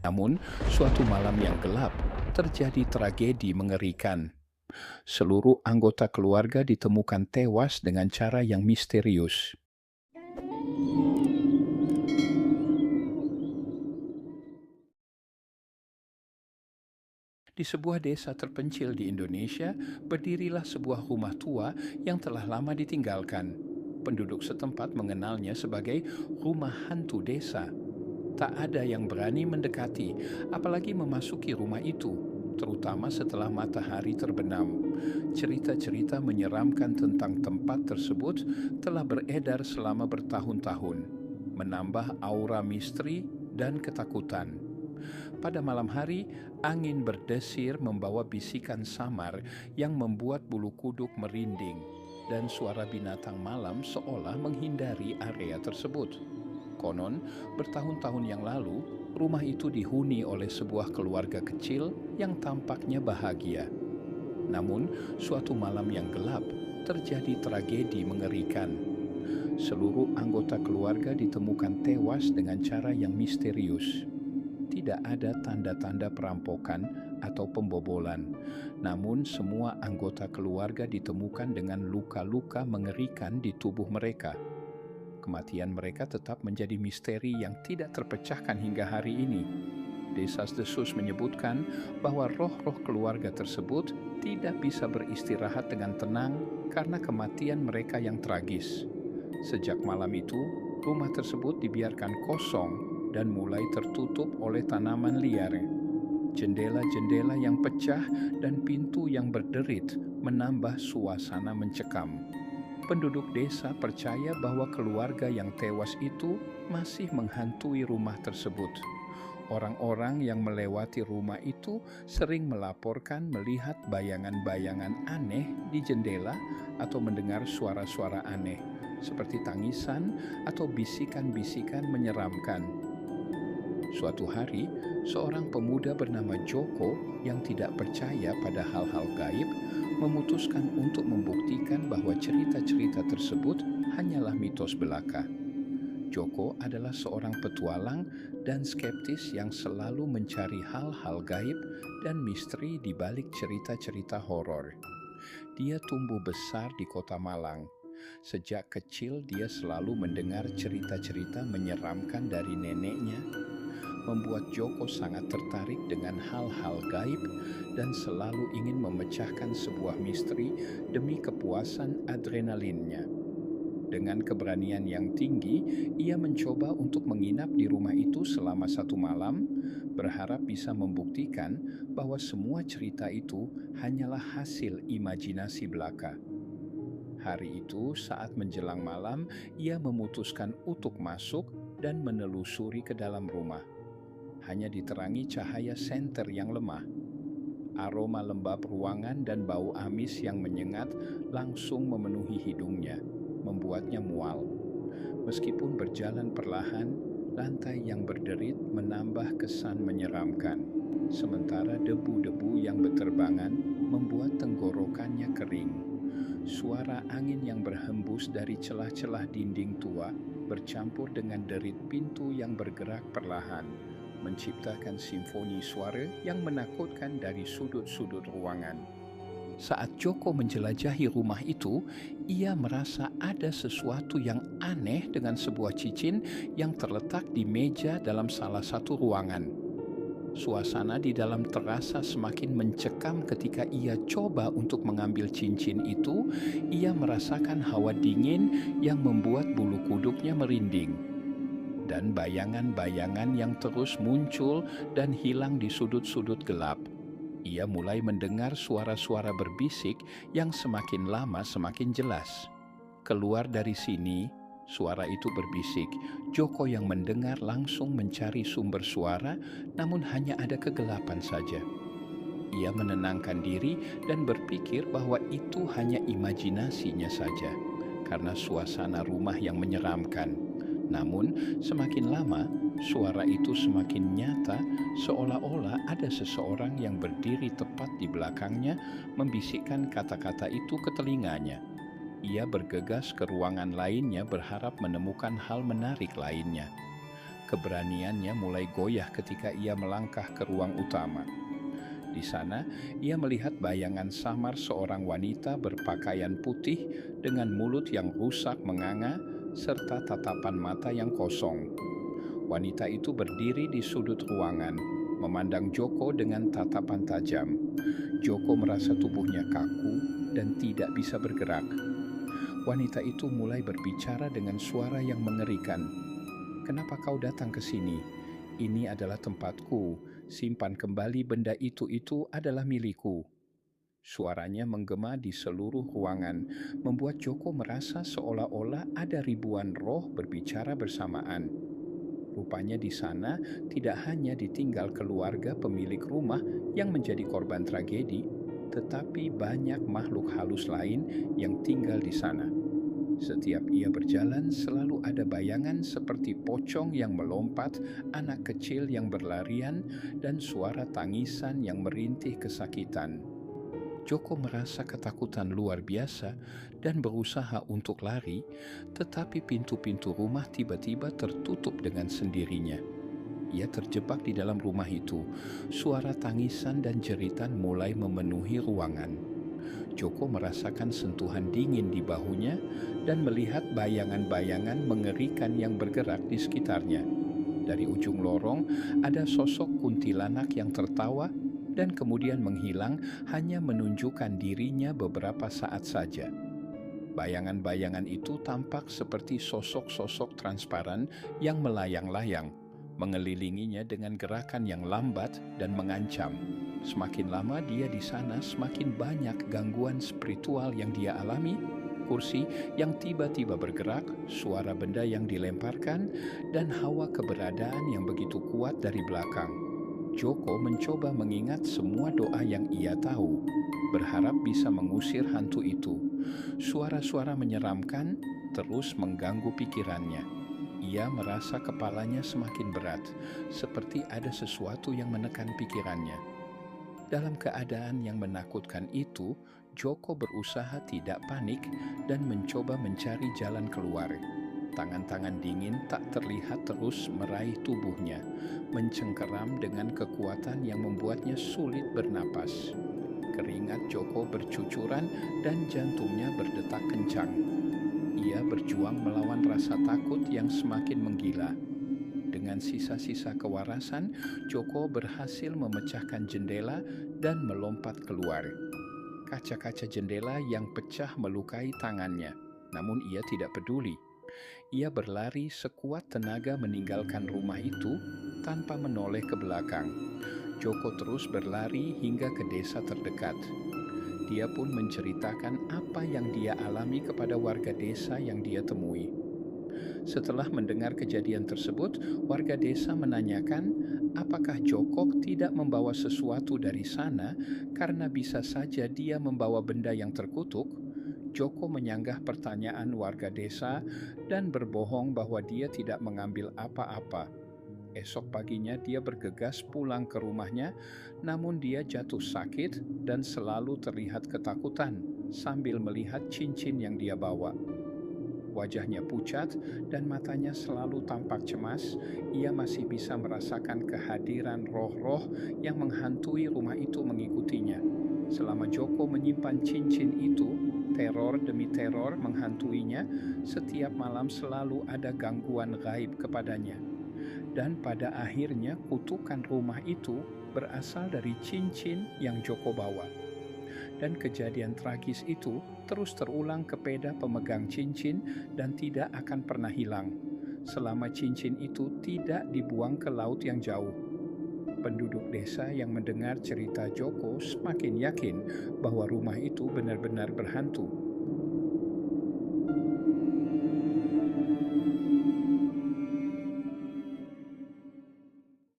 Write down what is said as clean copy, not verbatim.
Namun, suatu malam yang gelap, terjadi tragedi mengerikan. Seluruh anggota keluarga ditemukan tewas dengan cara yang misterius. Di sebuah desa terpencil di Indonesia, berdirilah sebuah rumah tua yang telah lama ditinggalkan. Penduduk setempat mengenalnya sebagai rumah hantu desa. Tak ada yang berani mendekati, apalagi memasuki rumah itu, terutama setelah matahari terbenam. Cerita-cerita menyeramkan tentang tempat tersebut telah beredar selama bertahun-tahun, menambah aura misteri dan ketakutan. Pada malam hari, angin berdesir membawa bisikan samar yang membuat bulu kuduk merinding, dan suara binatang malam seolah menghindari area tersebut. Konon, bertahun-tahun yang lalu, rumah itu dihuni oleh sebuah keluarga kecil yang tampaknya bahagia. Namun, suatu malam yang gelap, terjadi tragedi mengerikan. Seluruh anggota keluarga ditemukan tewas dengan cara yang misterius. Tidak ada tanda-tanda perampokan atau pembobolan, namun semua anggota keluarga ditemukan dengan luka-luka mengerikan di tubuh mereka. Kematian mereka tetap menjadi misteri yang tidak terpecahkan hingga hari ini. Desas-desus menyebutkan bahwa roh-roh keluarga tersebut tidak bisa beristirahat dengan tenang karena kematian mereka yang tragis. Sejak malam itu, rumah tersebut dibiarkan kosong dan mulai tertutup oleh tanaman liar. Jendela-jendela yang pecah dan pintu yang berderit menambah suasana mencekam. Penduduk desa percaya bahwa keluarga yang tewas itu masih menghantui rumah tersebut. Orang-orang yang melewati rumah itu sering melaporkan melihat bayangan-bayangan aneh di jendela atau mendengar suara-suara aneh, seperti tangisan atau bisikan-bisikan menyeramkan. Suatu hari, seorang pemuda bernama Joko yang tidak percaya pada hal-hal gaib memutuskan untuk membuktikan bahwa cerita-cerita tersebut hanyalah mitos belaka. Joko adalah seorang petualang dan skeptis yang selalu mencari hal-hal gaib dan misteri di balik cerita-cerita horor. Dia tumbuh besar di kota Malang. Sejak kecil dia selalu mendengar cerita-cerita menyeramkan dari neneknya, membuat Joko sangat tertarik dengan hal-hal gaib dan selalu ingin memecahkan sebuah misteri demi kepuasan adrenalinnya. Dengan keberanian yang tinggi, ia mencoba untuk menginap di rumah itu selama 1 malam, berharap bisa membuktikan bahwa semua cerita itu hanyalah hasil imajinasi belaka. Hari itu, saat menjelang malam, ia memutuskan untuk masuk dan menelusuri ke dalam rumah. Hanya diterangi cahaya senter yang lemah. Aroma lembab ruangan dan bau amis yang menyengat langsung memenuhi hidungnya, membuatnya mual. Meskipun berjalan perlahan, lantai yang berderit menambah kesan menyeramkan. Sementara debu-debu yang berterbangan membuat tenggorokannya kering. Suara angin yang berhembus dari celah-celah dinding tua bercampur dengan derit pintu yang bergerak perlahan, menciptakan simfoni suara yang menakutkan dari sudut-sudut ruangan. Saat Joko menjelajahi rumah itu, ia merasa ada sesuatu yang aneh dengan sebuah cincin yang terletak di meja dalam salah satu ruangan. Suasana di dalam terasa semakin mencekam ketika ia coba untuk mengambil cincin itu. Ia merasakan hawa dingin yang membuat bulu kuduknya merinding, dan bayangan-bayangan yang terus muncul dan hilang di sudut-sudut gelap. Ia mulai mendengar suara-suara berbisik yang semakin lama semakin jelas. Keluar dari sini, suara itu berbisik. Joko yang mendengar langsung mencari sumber suara, namun hanya ada kegelapan saja. Ia menenangkan diri dan berpikir bahwa itu hanya imajinasinya saja, karena suasana rumah yang menyeramkan. Namun, semakin lama, suara itu semakin nyata, seolah-olah ada seseorang yang berdiri tepat di belakangnya, membisikkan kata-kata itu ke telinganya. Ia bergegas ke ruangan lainnya berharap menemukan hal menarik lainnya. Keberaniannya mulai goyah ketika ia melangkah ke ruang utama. Di sana, ia melihat bayangan samar seorang wanita berpakaian putih dengan mulut yang rusak menganga serta tatapan mata yang kosong. Wanita itu berdiri di sudut ruangan, memandang Joko dengan tatapan tajam. Joko merasa tubuhnya kaku dan tidak bisa bergerak. Wanita itu mulai berbicara dengan suara yang mengerikan. "Kenapa kau datang ke sini? Ini adalah tempatku. Simpan kembali benda itu adalah milikku." Suaranya menggema di seluruh ruangan, membuat Joko merasa seolah-olah ada ribuan roh berbicara bersamaan. Rupanya di sana tidak hanya ditinggal keluarga pemilik rumah yang menjadi korban tragedi, tetapi banyak makhluk halus lain yang tinggal di sana. Setiap ia berjalan selalu ada bayangan seperti pocong yang melompat, anak kecil yang berlarian, dan suara tangisan yang merintih kesakitan. Joko merasa ketakutan luar biasa dan berusaha untuk lari, tetapi pintu-pintu rumah tiba-tiba tertutup dengan sendirinya. Ia terjebak di dalam rumah itu. Suara tangisan dan jeritan mulai memenuhi ruangan. Joko merasakan sentuhan dingin di bahunya dan melihat bayangan-bayangan mengerikan yang bergerak di sekitarnya. Dari ujung lorong ada sosok kuntilanak yang tertawa dan kemudian menghilang, hanya menunjukkan dirinya beberapa saat saja. Bayangan-bayangan itu tampak seperti sosok-sosok transparan yang melayang-layang, mengelilinginya dengan gerakan yang lambat dan mengancam. Semakin lama dia di sana, semakin banyak gangguan spiritual yang dia alami. Kursi yang tiba-tiba bergerak, suara benda yang dilemparkan, dan hawa keberadaan yang begitu kuat dari belakang. Joko mencoba mengingat semua doa yang ia tahu, berharap bisa mengusir hantu itu. Suara-suara menyeramkan terus mengganggu pikirannya. Ia merasa kepalanya semakin berat, seperti ada sesuatu yang menekan pikirannya. Dalam keadaan yang menakutkan itu, Joko berusaha tidak panik dan mencoba mencari jalan keluar. Tangan-tangan dingin tak terlihat terus meraih tubuhnya, mencengkeram dengan kekuatan yang membuatnya sulit bernapas. Keringat Joko bercucuran dan jantungnya berdetak kencang. Ia berjuang melawan rasa takut yang semakin menggila. Dengan sisa-sisa kewarasan, Joko berhasil memecahkan jendela dan melompat keluar. Kaca-kaca jendela yang pecah melukai tangannya, namun ia tidak peduli. Ia berlari sekuat tenaga meninggalkan rumah itu tanpa menoleh ke belakang. Joko terus berlari hingga ke desa terdekat. Dia pun menceritakan apa yang dia alami kepada warga desa yang dia temui. Setelah mendengar kejadian tersebut, warga desa menanyakan apakah Joko tidak membawa sesuatu dari sana karena bisa saja dia membawa benda yang terkutuk. Joko menyanggah pertanyaan warga desa dan berbohong bahwa dia tidak mengambil apa-apa. Esok paginya dia bergegas pulang ke rumahnya, namun dia jatuh sakit dan selalu terlihat ketakutan sambil melihat cincin yang dia bawa. Wajahnya pucat dan matanya selalu tampak cemas. Ia masih bisa merasakan kehadiran roh-roh yang menghantui rumah itu mengikutinya. Selama Joko menyimpan cincin itu, teror demi teror menghantuinya. Setiap malam selalu ada gangguan gaib kepadanya. Dan pada akhirnya kutukan rumah itu berasal dari cincin yang Joko bawa. Dan kejadian tragis itu terus terulang kepada pemegang cincin dan tidak akan pernah hilang selama cincin itu tidak dibuang ke laut yang jauh. Penduduk desa yang mendengar cerita Joko semakin yakin bahwa rumah itu benar-benar berhantu.